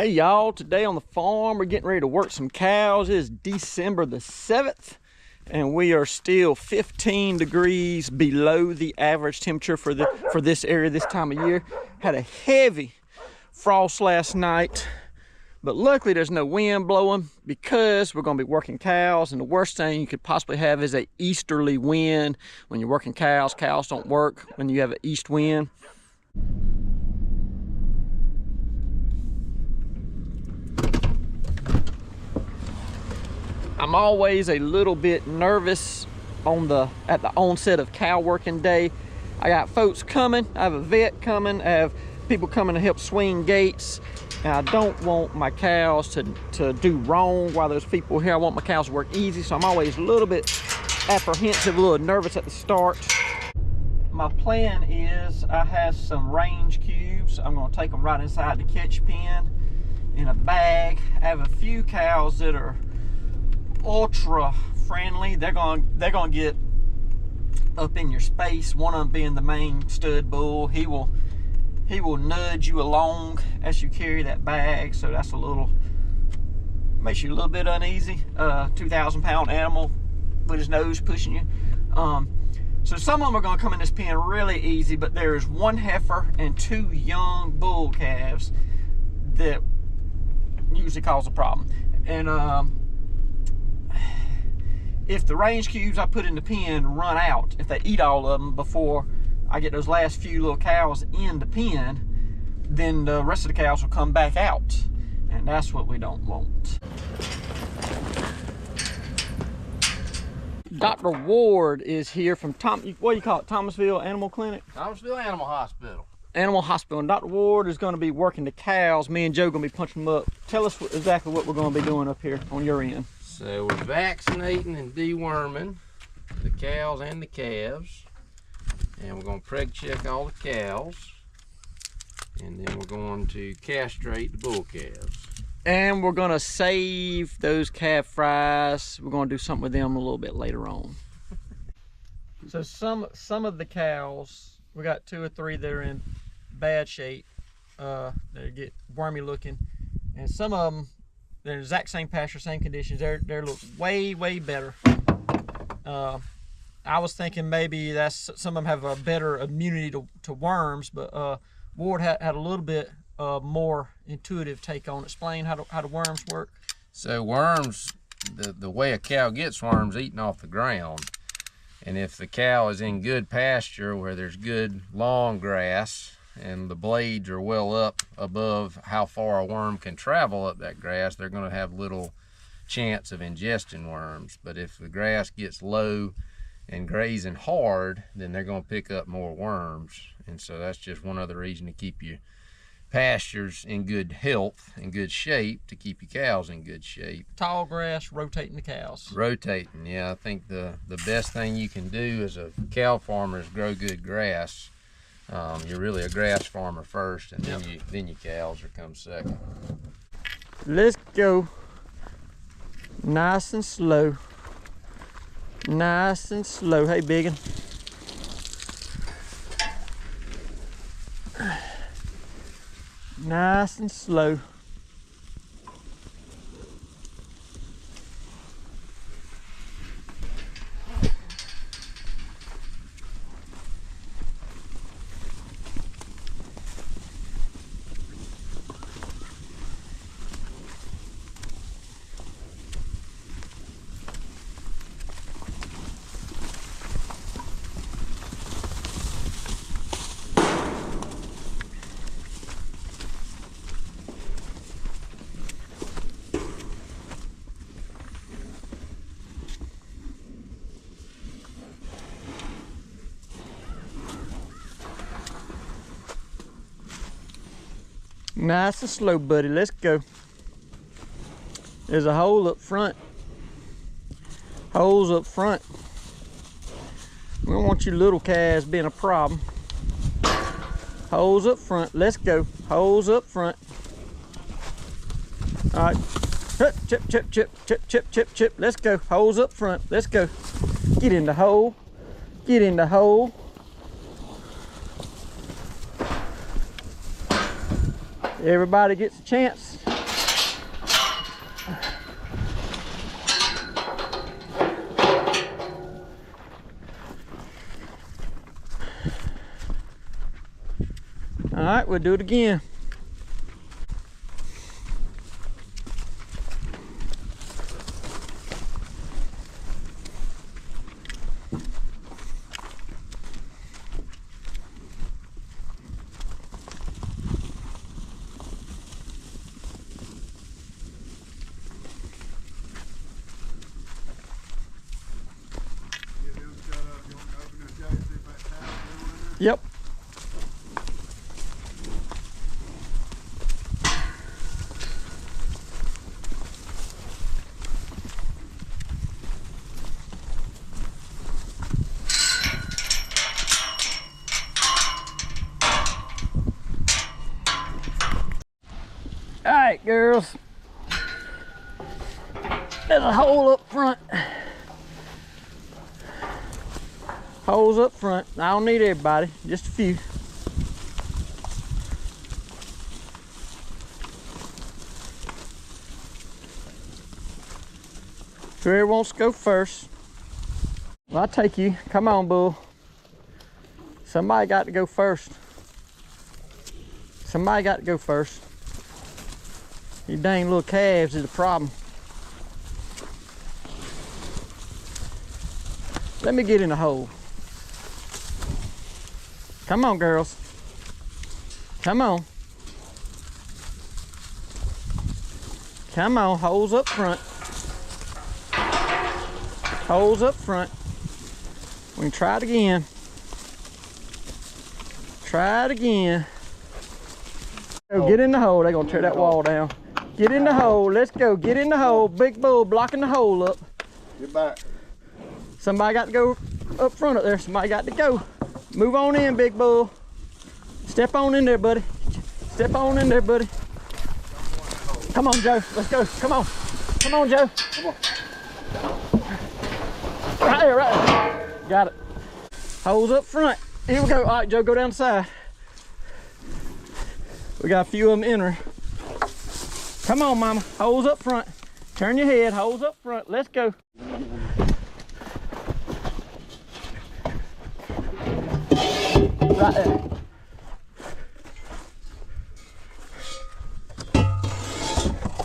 Hey y'all, today on the farm we're getting ready to work some cows. It is December the 7th and we are still 15 degrees below the average temperature for this area this time of year. Had a heavy frost last night, but luckily there's no wind blowing because we're going to be working cows, and the worst thing you could possibly have is a easterly wind. When you're working cows, cows don't work when you have an east wind. I'm always a little bit nervous at the onset of cow working day. I got folks coming, I have a vet coming, I have people coming to help swing gates, and I don't want my cows to do wrong while there's people here. I want my cows to work easy, so I'm always a little bit apprehensive, a little nervous at the start. My plan is I have some range cubes. I'm gonna take them right inside the catch pen in a bag. I have a few cows that are ultra friendly. They're gonna get up in your space. One of them being the main stud bull. He will nudge you along as you carry that bag, so that's makes you a little bit uneasy. 2,000-pound animal with his nose pushing you. So some of them are gonna come in this pen really easy, but there's one heifer and two young bull calves that usually cause a problem. And if the range cubes I put in the pen run out, if they eat all of them before I get those last few little cows in the pen, then the rest of the cows will come back out, and that's what we don't want. Dr. Ward is here from what do you call it, Thomasville Animal Clinic? Thomasville Animal Hospital. Animal Hospital, and Dr. Ward is going to be working the cows. Me and Joe are going to be punching them up. Tell us exactly what we're going to be doing up here on your end. So we're vaccinating and deworming the cows and the calves, and we're going to preg check all the cows, and then we're going to castrate the bull calves. And we're going to save those calf fries. We're going to do something with them a little bit later on. So some of the cows, we got 2 or 3 that are in bad shape. They get wormy looking, and some of them, they're the exact same pasture, same conditions. They look way better. I was thinking maybe some of them have a better immunity to worms, but Ward had a little bit more intuitive take on it. Explain how the worms work. So worms, the way a cow gets worms, eating off the ground. And if the cow is in good pasture where there's good long grass and the blades are well up above how far a worm can travel up that grass, they're going to have little chance of ingesting worms. But if the grass gets low and grazing hard, then they're going to pick up more worms. And so that's just one other reason to keep your pastures in good health and good shape, to keep your cows in good shape. Tall grass, rotating the cows. Rotating, yeah. I think the best thing you can do as a cow farmer is grow good grass. You're really a grass farmer first, and then your cows will come second. Let's go. Nice and slow. Nice and slow. Hey, biggin. Nice and slow. Nice and slow, buddy. Let's go. There's a hole up front. Holes up front. We don't want you little calves being a problem. Holes up front. Let's go. Holes up front. All right. Chip, chip, chip, chip, chip, chip, chip. Let's go. Holes up front. Let's go. Get in the hole. Get in the hole. Everybody gets a chance. right, we'll do it again. Yep. All right, girls. There's a hole up front. Holes up front. I don't need everybody, just a few. Whoever wants to go first. Well, I'll take you. Come on, bull. Somebody got to go first. Somebody got to go first. You dang little calves is the problem. Let me get in the hole. Come on, girls. Come on. Come on, holes up front. Holes up front. We can try it again. Try it again. Go, get in the hole. They're gonna tear that wall down. Get in the hole. Let's go. Get in the hole. Big bull blocking the hole up. Get back. Somebody got to go up front up there. Somebody got to go. Move on in, big bull. Step on in there, buddy. Step on in there, buddy. Come on, Joe. Let's go. Come on. Come on, Joe. Come on. Right there, right there. Got it. Holes up front. Here we go. All right, Joe, go down the side. We got a few of them entering. Come on, mama. Holes up front. Turn your head. Holes up front. Let's go. Right there.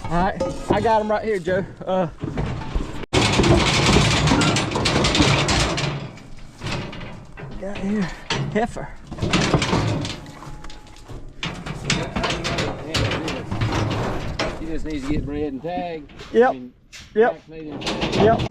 All right, I got him right here, Joe. Got here, heifer. He just needs to get bred and tagged. Yep. I mean, Yep. Yep.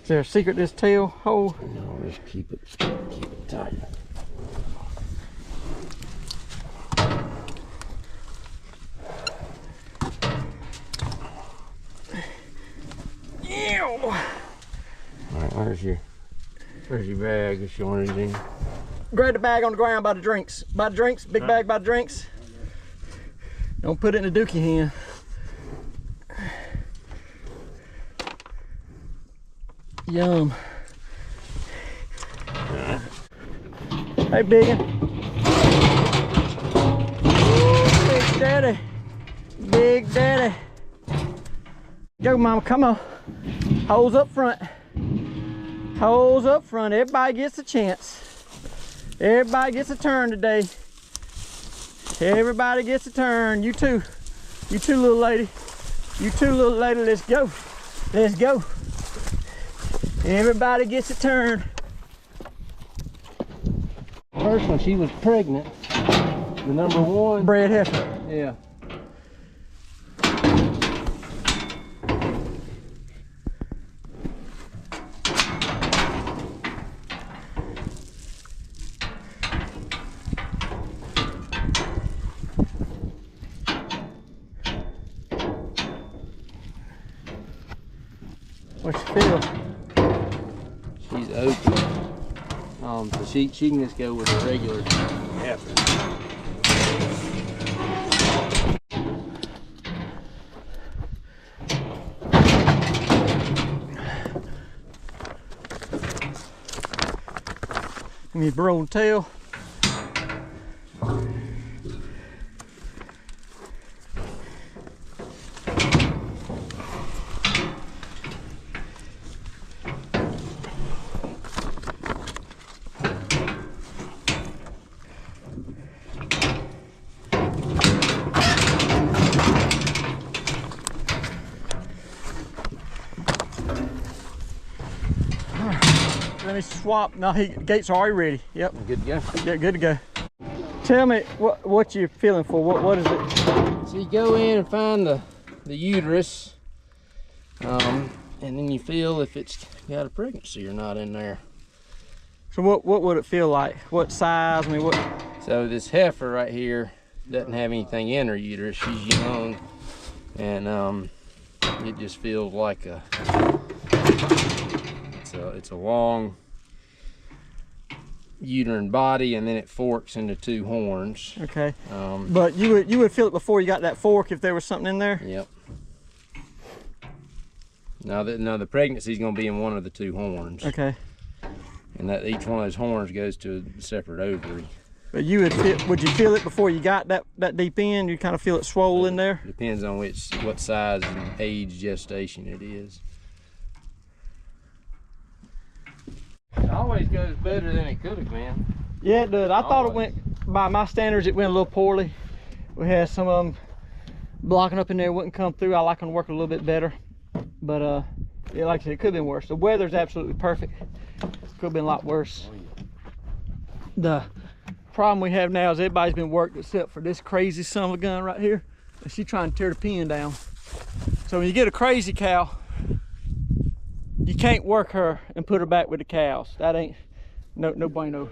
Is there a secret to this tail hole? No, just keep it tight. Ew. All right, where's your bag? If you want anything. Grab the bag on the ground by the drinks. By the drinks, big bag by the drinks. Don't put it in the dookie hen. Yum. Hey, biggin. Big daddy. Big daddy. Go, mama, come on. Holes up front. Holes up front. Everybody gets a chance. Everybody gets a turn today. Everybody gets a turn. You too. You too, little lady. You too, little lady. Let's go. Let's go. Everybody gets a turn. First one, she was pregnant. The number one. Bred heifer. Yeah. What's your feel? She's open. So she can just go with a regular heifer. Give me a brown tail. Let me swap. No, gates are already ready. Yep. Good to go. Yeah, good to go. Tell me what you're feeling for. What is it? So you go in and find the uterus, and then you feel if it's got a pregnancy or not in there. So what would it feel like? What size? I mean, what? So this heifer right here doesn't have anything in her uterus. She's young, and it just feels like it's a long uterine body, and then it forks into 2 horns. Okay. But you would feel it before you got that fork if there was something in there. Yep. Now the pregnancy is going to be in one of the 2 horns. Okay. And that each one of those horns goes to a separate ovary. But would you feel it before you got that deep in? You kind of feel it swollen there? Depends on what size and age gestation it is. It always goes better than it could have been. Yeah, it does. I thought it went, by my standards, it went a little poorly. We had some of them blocking up in there, wouldn't come through. I like them to work a little bit better. But yeah, like I said, it could have been worse. The weather's absolutely perfect. Could have been a lot worse. The problem we have now is everybody's been worked except for this crazy son of a gun right here. And she's trying to tear the pen down. So when you get a crazy cow, you can't work her and put her back with the cows. That ain't no bueno.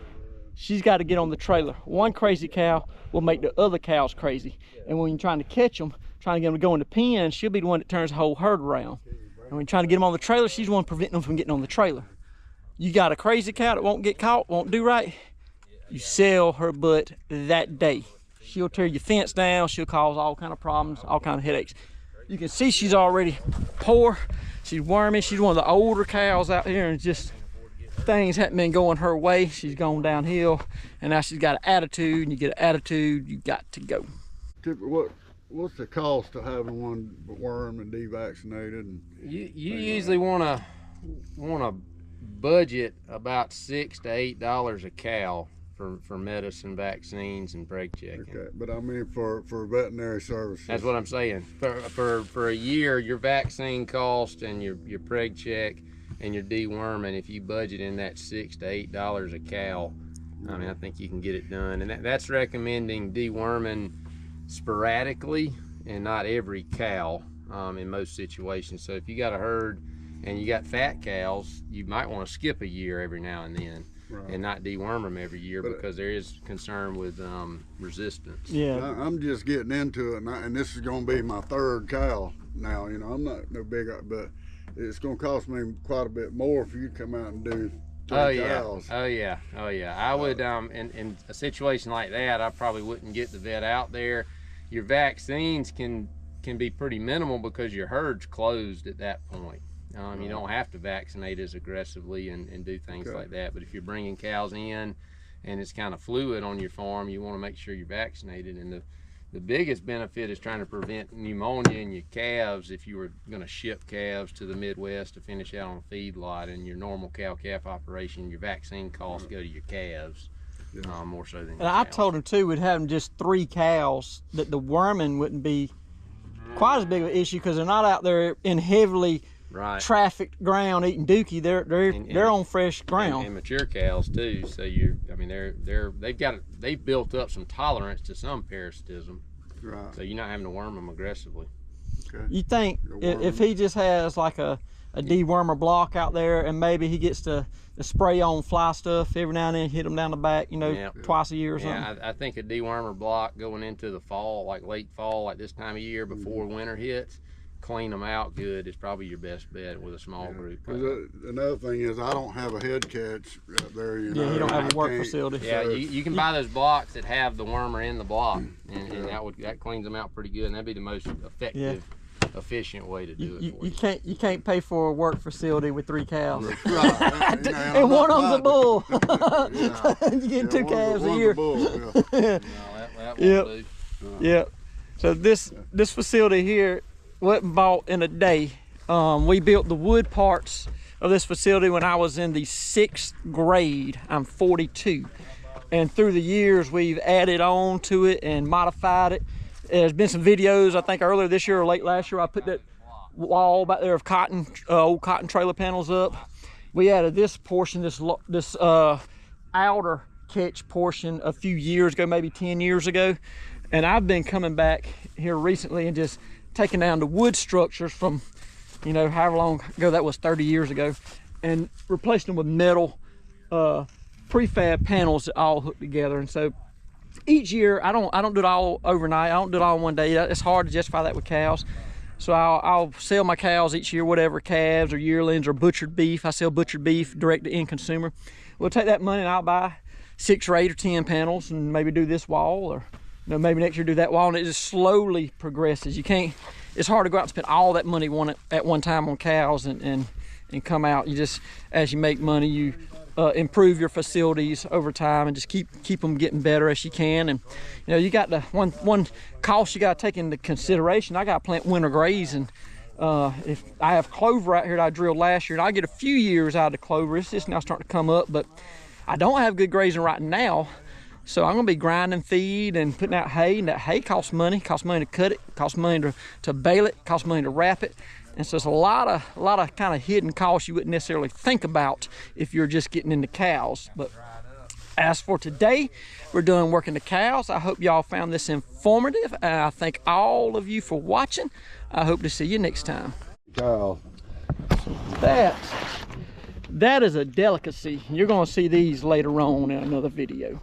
She's got to get on the trailer. One crazy cow will make the other cows crazy. And when you're trying to catch them, trying to get them to go in the pen, she'll be the one that turns the whole herd around. And when you're trying to get them on the trailer, she's the one preventing them from getting on the trailer. You got a crazy cow that won't get caught, won't do right, you sell her butt that day. She'll tear your fence down, she'll cause all kind of problems, all kind of headaches. You can see she's already poor, she's wormy, she's one of the older cows out here, and just things haven't been going her way. She's gone downhill, and now she's got an attitude, and you get an attitude, you got to go. What's the cost of having one worm and devaccinated? And you usually want to budget about $6 to $8 a cow for medicine, vaccines, and preg checking. Okay, but I mean for veterinary services. That's what I'm saying. For a year, your vaccine cost and your preg check and your deworming, if you budget in that $6 to $8 a cow, I mean, I think you can get it done. And that's recommending deworming sporadically and not every cow in most situations. So if you got a herd and you got fat cows, you might want to skip a year every now and then. Right. And not deworm them every year, because there is concern with resistance. Yeah, I'm just getting into it, and this is going to be my 3rd cow now. You know, I'm not no big, but it's going to cost me quite a bit more for you to come out and do 3 cows. Oh yeah. I would in a situation like that, I probably wouldn't get the vet out there. Your vaccines can be pretty minimal because your herd's closed at that point. You don't have to vaccinate as aggressively and do things like that. But if you're bringing cows in and it's kind of fluid on your farm, you want to make sure you're vaccinated. And the biggest benefit is trying to prevent pneumonia in your calves. If you were going to ship calves to the Midwest to finish out on a feed lot, in your normal cow-calf operation, your vaccine costs go to your calves more so than your cows. I told him too, we'd have them just 3 cows, that the worming wouldn't be quite as big of an issue because they're not out there in heavily trafficked ground eating dookie. They're on fresh ground. And mature cows too. So they've built up some tolerance to some parasitism. Right. So you're not having to worm them aggressively. Okay. You think if he just has like a dewormer block out there, and maybe he gets to spray on fly stuff every now and then, hit them down the back, twice a year or something? Yeah, I think a dewormer block going into the fall, like late fall, like this time of year before winter hits, clean them out good is probably your best bet with a small group. Another thing is I don't have a head catch out there. You you don't have a work facility. Yeah, you can buy those blocks that have the wormer in the block, and that cleans them out pretty good, and that'd be the most effective, efficient way to do it. You can't pay for a work facility with 3 cows. Right. And one of them's a bull. You get 2 calves a year. No, that won't do. Yep. So this facility here wasn't bought in a day. We built the wood parts of this facility when I was in the 6th grade. I'm 42. And through the years, we've added on to it and modified it. There's been some videos, I think earlier this year or late last year, I put that wall back there of old cotton trailer panels up. We added this portion, this outer catch portion a few years ago, maybe 10 years ago. And I've been coming back here recently and just taking down the wood structures from, you know, however long ago that was, 30 years ago, and replacing them with metal prefab panels that all hook together. And so each year, I don't do it all overnight. I don't do it all in one day. It's hard to justify that with cows. So I'll sell my cows each year, whatever, calves or yearlings or butchered beef. I sell butchered beef direct to end consumer. We'll take that money and I'll buy 6 or 8 or 10 panels and maybe do this wall, or maybe next year do that wall, and it just slowly progresses. You can't, it's hard to go out and spend all that money at one time on cows and come out. You just, as you make money, you improve your facilities over time and just keep them getting better as you can. And you know, you got the one cost you got to take into consideration. I got to plant winter graze, and if I have clover out here that I drilled last year, and I get a few years out of the clover. It's just now starting to come up, but I don't have good grazing right now. So I'm gonna be grinding feed and putting out hay, and that hay costs money. Costs money to cut it, costs money to bale it, costs money to wrap it. And so it's a lot of kind of hidden costs you wouldn't necessarily think about if you're just getting into cows. But as for today, we're done working the cows. I hope y'all found this informative, and I thank all of you for watching. I hope to see you next time. Cow. That is a delicacy. You're gonna see these later on in another video.